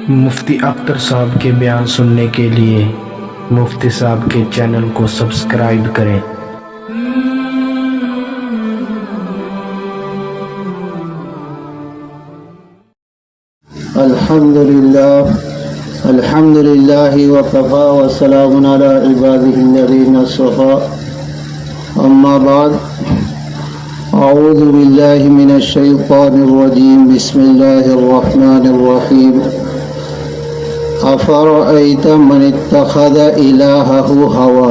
مفتی اختر صاحب کے بیان سننے کے لیے مفتی صاحب کے چینل کو سبسکرائب کریں۔ الحمد للہ وکفا وسلام علی عبادہ الذین اصطفیٰ، اما بعد، اعوذ باللہ من الشیطان الرجیم، بسم اللہ الرحمن الرحیم۔ افرأیت من اتخذ الہہ ہوا،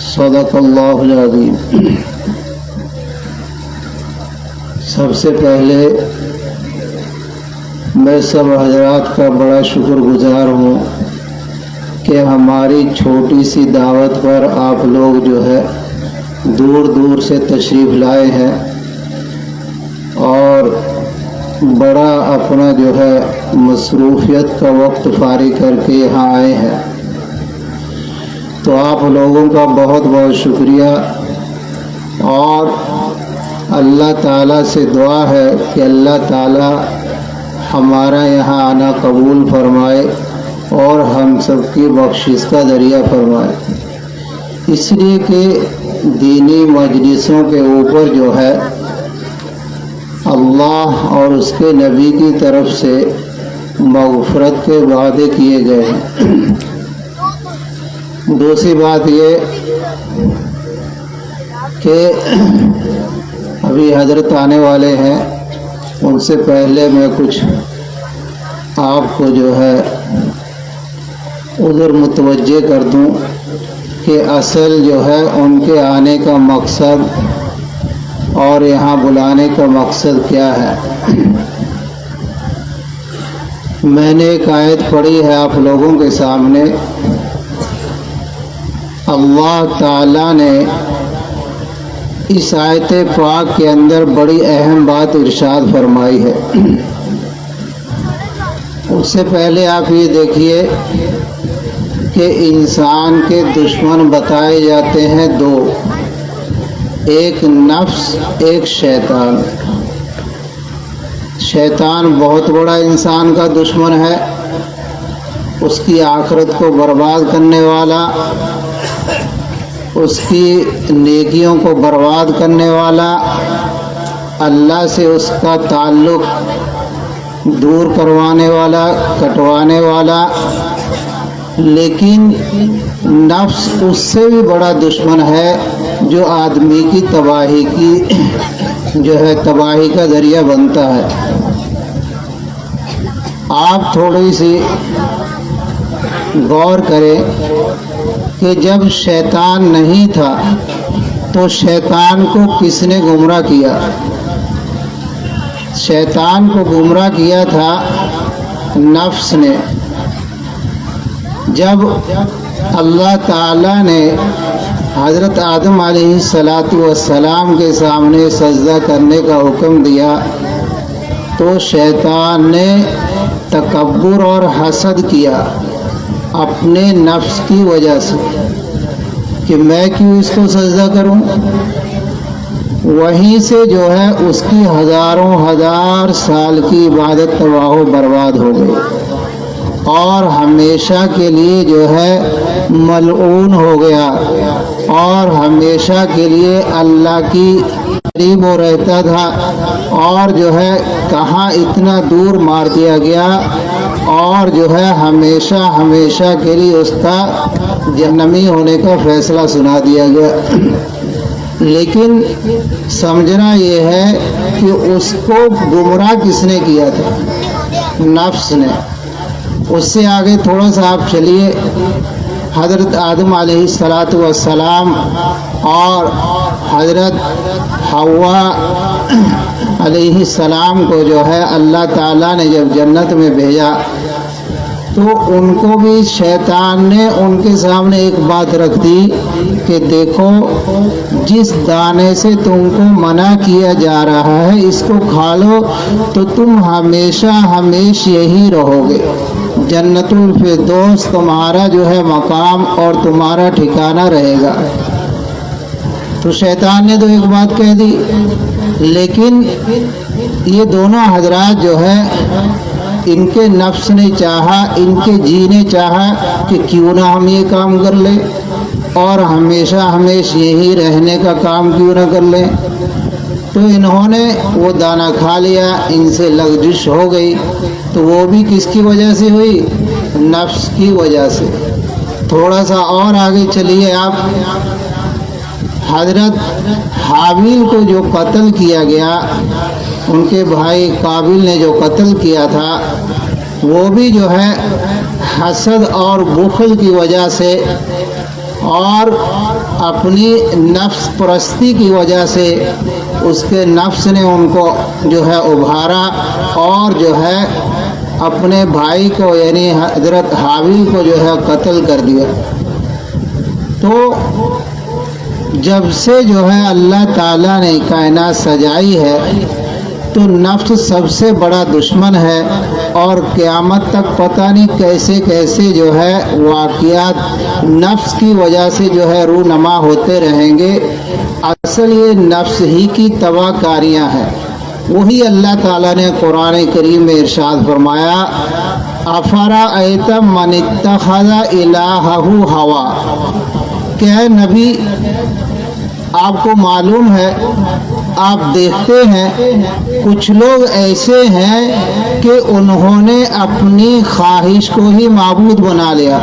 صدق اللہ العظیم۔ سب سے پہلے میں سب حضرات کا بڑا شکر گزار ہوں کہ ہماری چھوٹی سی دعوت پر آپ لوگ جو ہے دور دور سے تشریف لائے ہیں اور بڑا اپنا جو ہے مصروفیت کا وقت فارغ کر کے یہاں آئے ہیں، تو آپ لوگوں کا بہت بہت شکریہ، اور اللہ تعالیٰ سے دعا ہے کہ اللہ تعالیٰ ہمارا یہاں آنا قبول فرمائے اور ہم سب کی بخشش کا ذریعہ فرمائے، اس لیے کہ دینی مجلسوں کے اوپر جو ہے اللہ اور اس کے نبی کی طرف سے مغفرت کے وعدے کیے گئے ہیں۔ دوسری بات یہ کہ ابھی حضرت آنے والے ہیں، ان سے پہلے میں کچھ آپ کو جو ہے ادھر متوجہ کر دوں کہ اصل جو ہے ان کے آنے کا مقصد اور یہاں بلانے کا مقصد کیا ہے۔ میں نے ایک آیت پڑھی ہے آپ لوگوں کے سامنے، اللہ تعالیٰ نے اس آیت پاک کے اندر بڑی اہم بات ارشاد فرمائی ہے۔ اس سے پہلے آپ یہ دیکھیے کہ انسان کے دشمن بتائے جاتے ہیں دو، ایک نفس، ایک شیطان۔ شیطان بہت بڑا انسان کا دشمن ہے، اس کی آخرت کو برباد کرنے والا، اس کی نیکیوں کو برباد کرنے والا، اللہ سے اس کا تعلق دور کروانے والا، کٹوانے والا۔ لیکن نفس اس سے بھی بڑا دشمن ہے جو آدمی کی تباہی کی جو ہے تباہی کا ذریعہ بنتا ہے۔ آپ تھوڑی سی غور کریں کہ جب شیطان نہیں تھا تو شیطان کو کس نے گمراہ کیا؟ شیطان کو گمراہ کیا تھا نفس نے۔ جب اللہ تعالیٰ نے حضرت آدم علیہ السلام کے سامنے سجدہ کرنے کا حکم دیا تو شیطان نے تکبر اور حسد کیا اپنے نفس کی وجہ سے کہ میں کیوں اس کو سجدہ کروں۔ وہیں سے جو ہے اس کی ہزاروں ہزار سال کی عبادت تباہ و برباد ہو گئی اور ہمیشہ کے لیے جو ہے ملعون ہو گیا اور ہمیشہ کے لیے اللہ کی قریب ہو رہتا تھا، اور جو ہے کہاں اتنا دور مار دیا گیا اور جو ہے ہمیشہ ہمیشہ کے لیے اس کا جہنمی ہونے کا فیصلہ سنا دیا گیا۔ لیکن سمجھنا یہ ہے کہ اس کو گمراہ کس نے کیا تھا؟ نفس نے۔ اس سے آگے تھوڑا سا آپ چلیے، حضرت آدم علیہ السلام اور حضرت حوا علیہ السلام کو جو ہے اللہ تعالیٰ نے جب جنت میں بھیجا تو ان کو بھی شیطان نے ان کے سامنے ایک بات رکھ دی کہ دیکھو، جس دانے سے تم کو منع کیا جا رہا ہے اس کو کھا لو تو تم ہمیشہ ہمیشہ یہی رہو گے، جنت الفردوس تمہارا جو ہے مقام اور تمہارا ٹھکانہ رہے گا۔ تو شیطان نے تو ایک بات کہہ دی، لیکن یہ دونوں حضرات جو ہے ان کے نفس نے چاہا، ان کے جی نے چاہا کہ کیوں نہ ہم یہ کام کر لیں اور ہمیشہ یہی رہنے کا کام کیوں نہ کر لیں۔ تو انہوں نے وہ دانہ کھا لیا، ان سے لغزش ہو گئی۔ تو وہ بھی کس کی وجہ سے ہوئی؟ نفس کی وجہ سے۔ تھوڑا سا اور آگے چلیے آپ، حضرت حابیل کو جو قتل کیا گیا، ان کے بھائی قابیل نے جو قتل کیا تھا، وہ بھی جو ہے حسد اور بخل کی وجہ سے اور اپنی نفس پرستی کی وجہ سے اس کے نفس نے ان کو جو ہے ابھارا اور جو ہے اپنے بھائی کو یعنی حضرت حابیل کو جو ہے قتل کر دیا۔ تو جب سے جو ہے اللہ تعالیٰ نے کائنات سجائی ہے تو نفس سب سے بڑا دشمن ہے، اور قیامت تک پتہ نہیں کیسے کیسے جو ہے واقعات نفس کی وجہ سے جو ہے رونما ہوتے رہیں گے۔ اصل یہ نفس ہی کی تباہ کاریاں ہیں۔ وہی اللہ تعالیٰ نے قرآن کریم میں ارشاد فرمایا، افرأیت من اتخذ الہہ ہوا، کہ اے نبی آپ کو معلوم ہے، آپ دیکھتے ہیں کچھ لوگ ایسے ہیں کہ انہوں نے اپنی خواہش کو ہی معبود بنا لیا،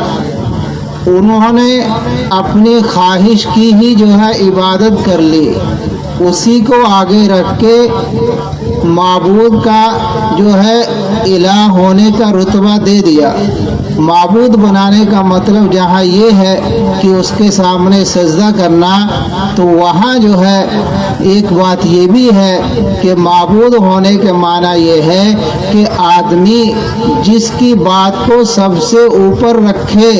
انہوں نے اپنی خواہش کی ہی جو ہے عبادت کر لی، اسی کو آگے رکھ کے معبود کا جو ہے الہ ہونے کا رتبہ دے دیا۔ معبود بنانے کا مطلب جہاں یہ ہے کہ اس کے سامنے سجدہ کرنا، تو وہاں جو ہے ایک بات یہ بھی ہے کہ معبود ہونے کے معنی یہ ہے کہ آدمی جس کی بات کو سب سے اوپر رکھے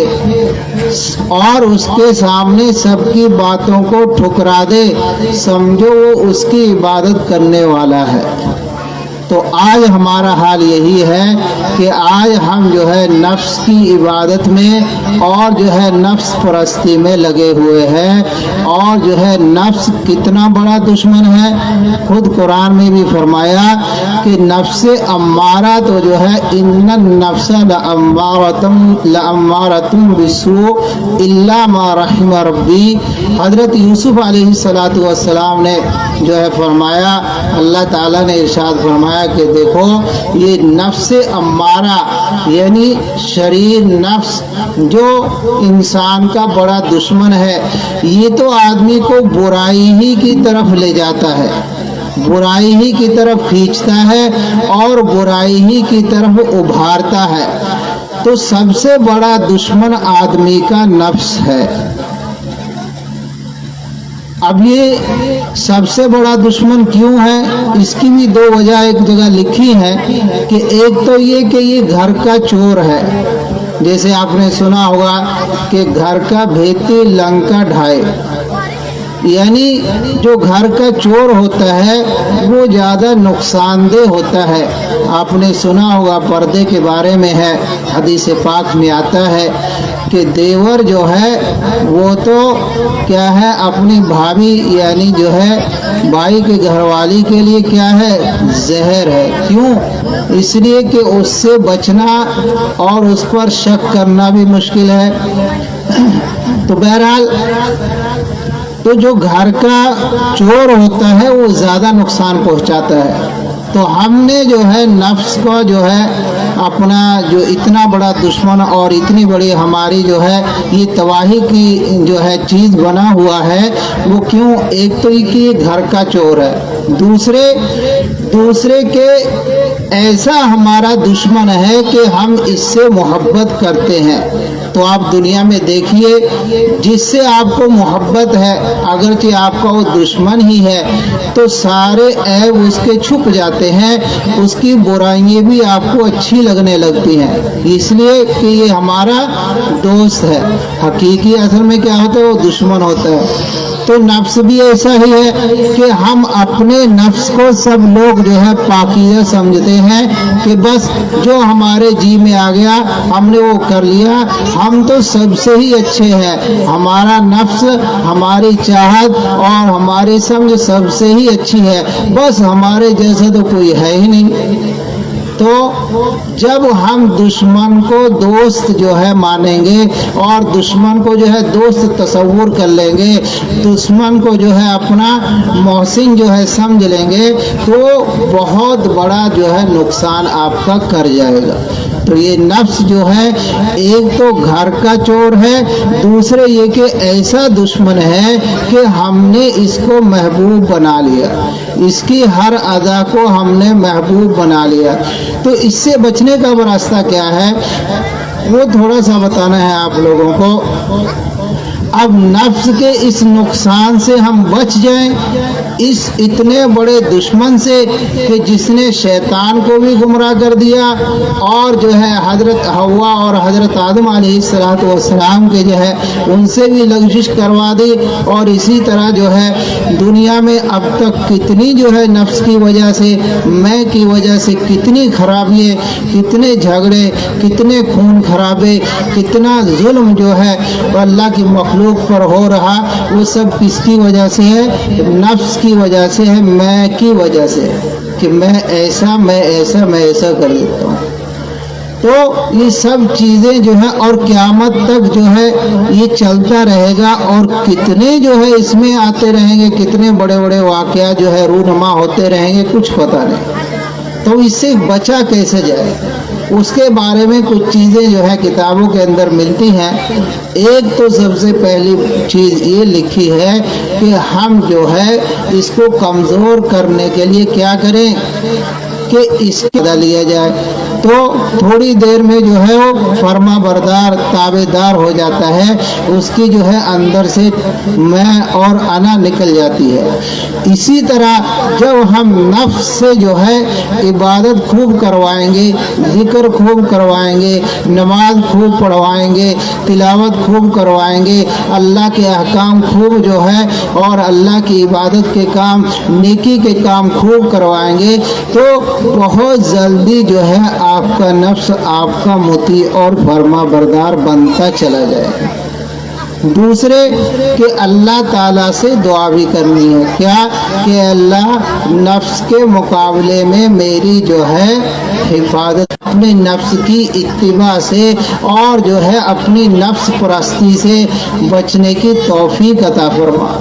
اور اس کے سامنے سب کی باتوں کو ٹھکرا دے، سمجھو وہ اس کی عبادت کرنے والا ہے۔ تو آج ہمارا حال یہی ہے کہ آج ہم جو ہے نفس کی عبادت میں اور جو ہے نفس پرستی میں لگے ہوئے ہیں، اور جو ہے نفس کتنا بڑا دشمن ہے۔ خود قرآن میں بھی فرمایا کہ نفس امارہ تو جو ہے ان النفس لامارۃ بالسوء الا ما رحم ربی۔ حضرت یوسف علیہ السلام نے جو ہے فرمایا، اللہ تعالیٰ نے ارشاد فرمایا کہ دیکھو یہ نفس امارہ یعنی شریر نفس جو انسان کا بڑا دشمن ہے، یہ تو آدمی کو برائی ہی کی طرف لے جاتا ہے، برائی ہی کی طرف کھینچتا ہے اور برائی ہی کی طرف ابھارتا ہے۔ تو سب سے بڑا دشمن آدمی کا نفس ہے۔ اب یہ سب سے بڑا دشمن کیوں ہے؟ اس کی بھی دو وجہ ایک جگہ لکھی ہے کہ ایک تو یہ کہ یہ گھر کا چور ہے، جیسے آپ نے سنا ہوگا کہ گھر کا بھیتی لنکا ڈھائے، یعنی جو گھر کا چور ہوتا ہے وہ زیادہ نقصان دہ ہوتا ہے۔ آپ نے سنا ہوگا پردے کے بارے میں ہے، حدیث پاک میں آتا ہے کہ دیور جو ہے وہ تو کیا ہے اپنی بھابھی یعنی جو ہے بھائی کے گھر والی کے لیے کیا ہے زہر ہے۔ کیوں؟ اس لیے کہ اس سے بچنا اور اس پر شک کرنا بھی مشکل ہے۔ تو بہرحال تو جو گھر کا چور ہوتا ہے وہ زیادہ نقصان پہنچاتا ہے۔ تو ہم نے جو ہے نفس کو جو ہے اپنا جو اتنا بڑا دشمن اور اتنی بڑی ہماری جو ہے یہ تباہی کی جو ہے چیز بنا ہوا ہے، وہ کیوں؟ ایک تو یہ کہ یہ گھر کا چور ہے، دوسرے کے ایسا ہمارا دشمن ہے کہ ہم اس سے محبت کرتے ہیں۔ تو آپ دنیا میں دیکھیے جس سے آپ کو محبت ہے اگرچہ آپ کا وہ دشمن ہی ہے تو سارے عیب اس کے چھپ جاتے ہیں، اس کی برائیاں بھی آپ کو اچھی لگنے لگتی ہیں، اس لیے کہ یہ ہمارا دوست ہے۔ حقیقی اصل میں کیا ہوتا ہے؟ وہ دشمن ہوتا ہے۔ तो नफ्स भी ऐसा ही है कि हम अपने नफ्स को सब लोग जो है पाकीज़ा समझते हैं कि बस जो हमारे जी में आ गया हमने वो कर लिया, हम तो सबसे ही अच्छे हैं, हमारा नफ्स, हमारी चाहत और हमारी समझ सबसे ही अच्छी है, बस हमारे जैसा तो कोई है ही नहीं। तो जब हम दुश्मन को दोस्त जो है मानेंगे और दुश्मन को जो है दोस्त तस्वुर कर लेंगे, दुश्मन को जो है अपना मोहसिन जो है समझ लेंगे, तो बहुत बड़ा जो है नुकसान आपका कर जाएगा। तो ये नफ्स जो है एक तो घर का चोर है, दूसरे ये कि ऐसा दुश्मन है कि हमने इसको महबूब बना लिया, इसकी हर अदा को हमने महबूब बना लिया। तो इससे बचने का रास्ता क्या है वो थोड़ा सा बताना है आप लोगों को। अब नफ्स के इस नुकसान से हम बच जाएं, इस इतने बड़े दुश्मन से कि जिसने शैतान को भी गुमराह कर दिया और जो है हजरत हवा और हजरत आदम अलैहिस्सलाम के जो है उनसे भी लग़ज़िश करवा दी। और इसी तरह जो है दुनिया में अब तक कितनी जो है नफ्स की वजह से, मैं की वजह से कितनी खराबियाँ, कितने झगड़े, कितने खून खराबे, कितना जुल्म जो है अल्लाह की मखलूक पर हो रहा, वो सब किसकी वजह से है? नफ्स की वजह से है, मैं की वजह से, कि मैं ऐसा कर देता हूँ। तो ये सब चीज़ें जो है और क़यामत तक जो है ये चलता रहेगा और कितने जो है इसमें आते रहेंगे, कितने बड़े बड़े वाक़या जो है रूनमा होते रहेंगे, कुछ पता नहीं। तो इससे बचा कैसे जाए, उसके बारे में कुछ चीज़ें जो है किताबों के अंदर मिलती हैं। एक तो सबसे पहली चीज़ ये लिखी है कि हम जो है इसको कमज़ोर करने के लिए क्या करें कि इसके बदला लिया जाए। तो थोड़ी देर में जो है वो फर्मा बरदार ताबेदार हो जाता है, उसकी जो है अंदर से मैं और अना निकल जाती है। इसी तरह जब हम नफ्स से जो है इबादत खूब करवाएंगे, जिक्र खूब करवाएंगे, नमाज खूब पढ़वाएंगे, तिलावत खूब करवाएंगे, अल्लाह के अहकाम खूब जो है और अल्लाह की इबादत के काम, नेकी के काम खूब करवाएंगे, तो बहुत जल्दी जो है आपका नफ्स आपका मुती और फर्मा बरदार बनता चला जाएगा। दूसरे कि अल्लाह ताला से दुआ भी करनी है, क्या कि अल्लाह नफ्स के मुकाबले में मेरी जो है हिफाजत, अपने नफ्स की इत्तिबा से और जो है अपनी नफ्स परस्ती से बचने की तौफीक अता फरमा।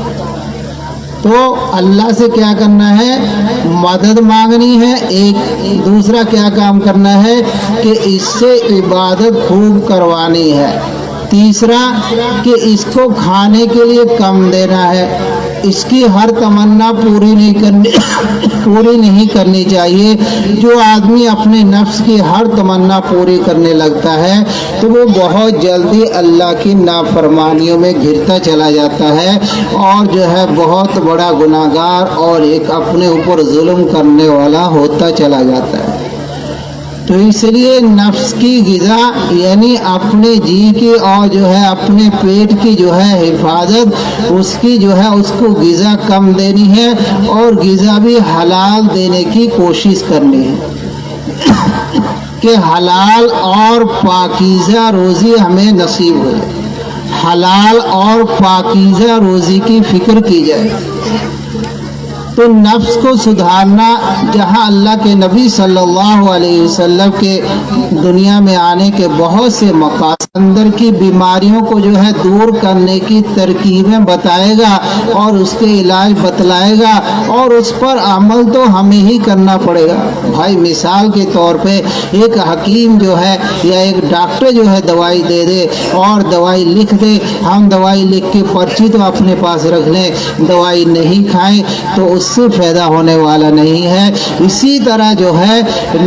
तो अल्लाह से क्या करना है? मदद मांगनी है। एक दूसरा क्या काम करना है कि इससे इबादत खूब करवानी है। तीसरा कि इसको खाने के लिए कम देना है, इसकी हर तमन्ना पूरी नहीं करनी चाहिए। जो आदमी अपने नफ्स की हर तमन्ना पूरी करने लगता है तो वो बहुत जल्दी अल्लाह की नाफरमानियों में घिरता चला जाता है और जो है बहुत बड़ा गुनाहगार और एक अपने ऊपर जुल्म करने वाला होता चला जाता है। तो इसलिए नफ्स की ग़िज़ा यानी अपने जी की और जो है अपने पेट की जो है हिफाजत, उसकी जो है उसको ग़िज़ा कम देनी है और ग़िज़ा भी हलाल देने की कोशिश करनी है कि हलाल और पाकीज़ा रोज़ी हमें नसीब हो, हलाल और पाकीज़ा रोज़ी की फ़िक्र की जाए। तो नफ्स को सुधारना, जहाँ अल्लाह के नबी सल्लल्लाहु अलैहि वसल्लम के दुनिया में आने के बहुत से मकासद, अंदर की बीमारियों को जो है दूर करने की तरकीबें बताएगा और उसके इलाज बतलाएगा और उस पर अमल तो हमें ही करना पड़ेगा। भाई मिसाल के तौर पे एक हकीम जो है या एक डॉक्टर जो है दवाई दे दे और दवाई लिख दे, हम दवाई लिख के पर्ची तो अपने पास रख लें, दवाई नहीं खाएं तो उससे फायदा होने वाला नहीं है। इसी तरह जो है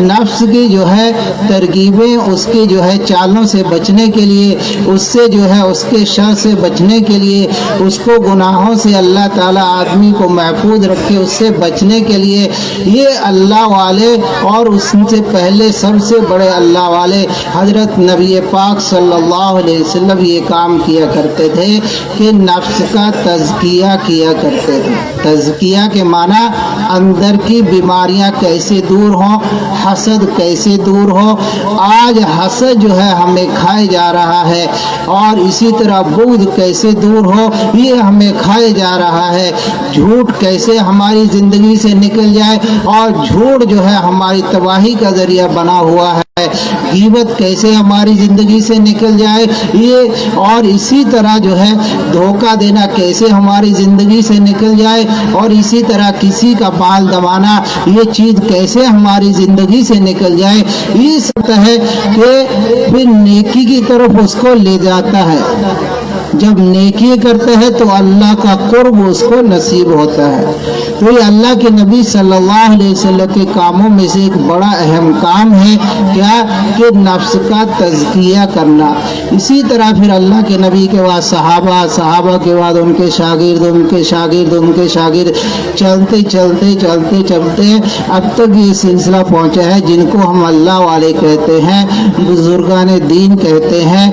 नफ्स की जो है तरकीबें, उसकी जो है चालों से बचने के लिए, उससे जो है उसके शर से बचने के लिए, उसको गुनाहों से अल्लाह ताला आदमी को महफूज रखे, उससे बचने के लिए ये अल्लाह वाले और उससे पहले सबसे बड़े अल्लाह वाले हजरत नबी पाक सल्लल्लाहु अलैहि वसल्लम ये काम किया करते थे कि नफ्स का तज़किया किया करते थे। तज़किया के माना अंदर की बीमारियां कैसे दूर हों, हसद कैसे दूर हो। आज हसद जो है हमें खाए जा रहा है और इसी तरह बुग़्ज़ कैसे दूर हो, ये हमें खाए जा रहा है। झूठ कैसे हमारी ज़िंदगी से निकल जाए और झूठ जो है हमारी तबाही का ज़रिया बना हुआ है। गीबत कैसे हमारी ज़िंदगी से निकल जाए ये, और इसी तरह जो है धोखा देना कैसे हमारी ज़िंदगी से निकल जाए, और इसी तरह किसी का बाल दबाना ये चीज़ कैसे हमारी ज़िंदगी से निकल जाए। ये सब है कि फिर नेकी की तरफ उसको ले जाता है। जब नेकी करता है तो अल्लाह का कुर्ब उसको नसीब होता है। तो ये अल्लाह के नबी सल्लल्लाहु अलैहि वसल्लम के कामों में से एक बड़ा अहम काम है क्या कि नफ्स का तज़किया करना। इसी तरह फिर अल्लाह के नबी के बाद सहाबा, सहाबा के बाद उनके शागिर्द, उनके शागिर्द, उनके शागिर्द, चलते चलते चलते चलते अब तक ये सिलसिला पहुँचा है जिनको हम अल्लाह वाले कहते हैं, बुजुर्गान दीन कहते हैं।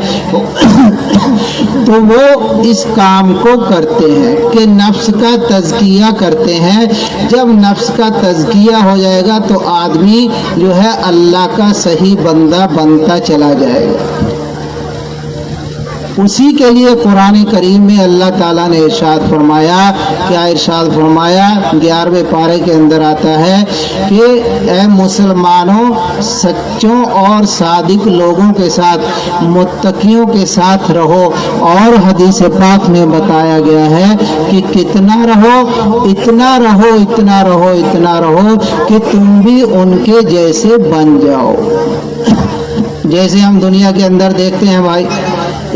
तो वो इस काम को करते हैं कि नफ्स का तज़किया करते हैं। जब नफ्स का तज़किया हो जाएगा तो आदमी जो है अल्लाह का सही बंदा बनता चला जाएगा। उसी के लिए कुरान करीम में अल्लाह ताला ने इरशाद फरमाया, क्या इरशाद फरमाया, 11वें पारे के अंदर आता है कि ए मुसलमानों सच्चों और सादिक लोगों के साथ, मुत्तकियों के साथ रहो। और हदीस पाक में बताया गया है कि कितना रहो, इतना रहो, इतना रहो, इतना रहो कि तुम भी उनके जैसे बन जाओ। जैसे हम दुनिया के अंदर देखते हैं भाई,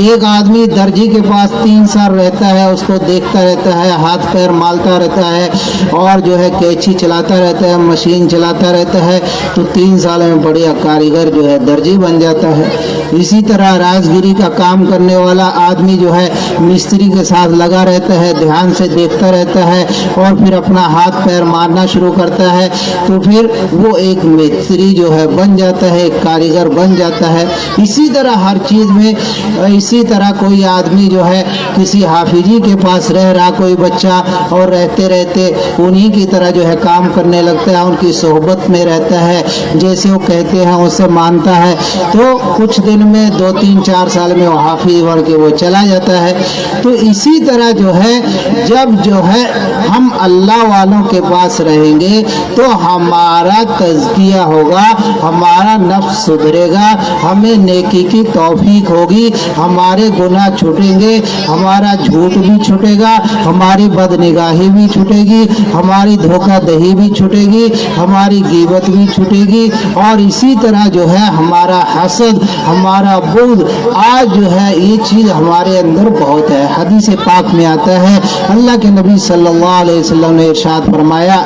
एक आदमी दर्जी के पास 3 साल रहता है, उसको देखता रहता है, हाथ पैर मालता रहता है और जो है कैंची चलाता रहता है, मशीन चलाता रहता है, तो 3 साल में बढ़िया कारीगर जो है दर्जी बन जाता है। इसी तरह राजगिरी का काम करने वाला आदमी जो है मिस्त्री के साथ लगा रहता है, ध्यान से देखता रहता है और फिर अपना हाथ पैर मारना शुरू करता है, तो फिर वो एक मिस्त्री जो है बन जाता है, एक कारीगर बन जाता है। इसी तरह हर चीज़ में, इसी तरह कोई आदमी जो है किसी हाफिजी के पास रह रहा कोई बच्चा, और रहते रहते उन्हीं की तरह जो है काम करने लगता है, उनकी सोहबत में रहता है, जैसे वो कहते हैं उससे मानता है, तो कुछ दिन में 2, 3, 4 साल में वो हाफिज बन के वो चला जाता है। तो इसी तरह जो है जब जो है हम अल्लाह वालों के पास रहेंगे तो हमारा तज़किया होगा, हमारा नफ्स सुधरेगा, हमें नेकी की तौफीक होगी, हमारे गुनाह छूटेंगे, हमारा झूठ भी छूटेगा, हमारी बदनिगाही भी छूटेगी, हमारी धोखाधही भी छूटेगी, हमारी गीबत भी छूटेगी, और इसी तरह जो है हमारा हसद, हमारा बुग़्ज़, आज जो है ये चीज़ हमारे अंदर बहुत है। हदीस पाक में आता है, अल्लाह के नबी सल्लल्लाहु अलैहि वसल्लम ने इरशाद फरमाया,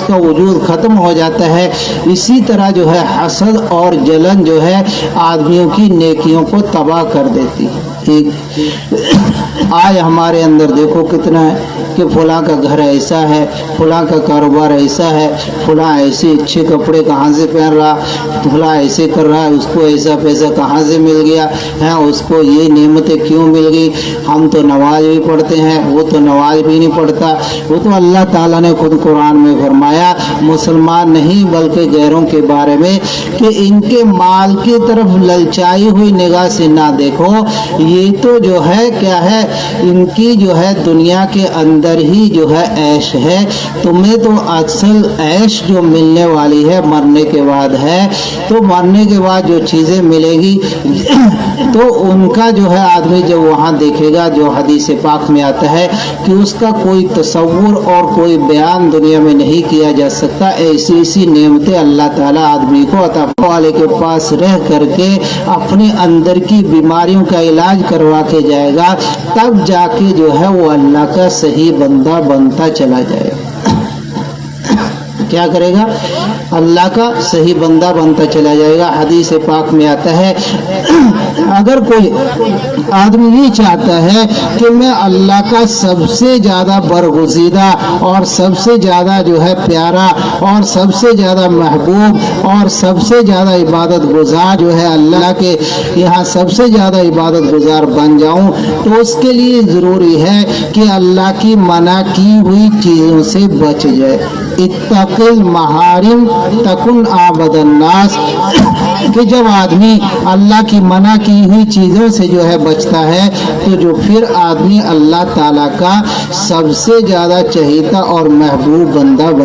का वजूद ख़त्म हो जाता है। इसी तरह जो है हसद और जलन जो है आदमियों की नेकियों को तबाह कर देती है। आज हमारे अंदर देखो कितना है कि फलां का घर ऐसा है, फलां का कारोबार ऐसा है, फलां ऐसे अच्छे कपड़े कहाँ से पहन रहा, फलां ऐसे कर रहा है, उसको ऐसा पैसा कहाँ से मिल गया है, उसको ये नेमतें क्यों मिल गई, हम तो नमाज भी पढ़ते हैं, वो तो नमाज भी नहीं पढ़ता। वो तो अल्लाह ताला ने खुद कुरान में फरमाया, मुसलमान नहीं बल्कि गैरों के बारे में, कि इनके माल की तरफ ललचाई हुई निगाह से ना देखो, ये तो जो है क्या है, इनकी जो है दुनिया के अंदर ही जो है ऐश है। तुम्हें तो असल ऐश जो मिलने वाली है मरने के बाद है, तो मरने के बाद जो चीज़ें मिलेगी तो उनका जो है आदमी जब वहाँ देखेगा, जो हदीस पाक में आता है कि उसका कोई तसव्वुर और कोई बयान दुनिया में नहीं किया जा सकता। ऐसी ऐसी नेमतें अल्लाह ताला आदमी को अता वाले के पास रह करके अपने अंदर की बीमारियों का इलाज करवा के जाएगा, तब जाके जो है वो अल्लाह का सही बंदा बनता चला जाएगा। क्या करेगा, अल्लाह का सही बंदा बनता चला जाएगा। हदीस पाक में आता है अगर कोई आदमी ये चाहता है कि मैं अल्लाह का सबसे ज़्यादा बरगुज़ीदा और सबसे ज़्यादा जो है प्यारा और सबसे ज़्यादा महबूब और सबसे ज़्यादा इबादत गुजार जो है अल्लाह के यहाँ सबसे ज़्यादा इबादत गुजार बन जाऊँ, तो उसके लिए ज़रूरी है कि अल्लाह की मना की हुई चीज़ों से बच जाए। इत्तक़िल महारिम तकुन आबदन्नास, कि जब आदमी अल्लाह की मना की हुई चीज़ों से जो है बचता है तो जो फिर आदमी अल्लाह ताला का सबसे ज़्यादा चहीता और महबूब बंदा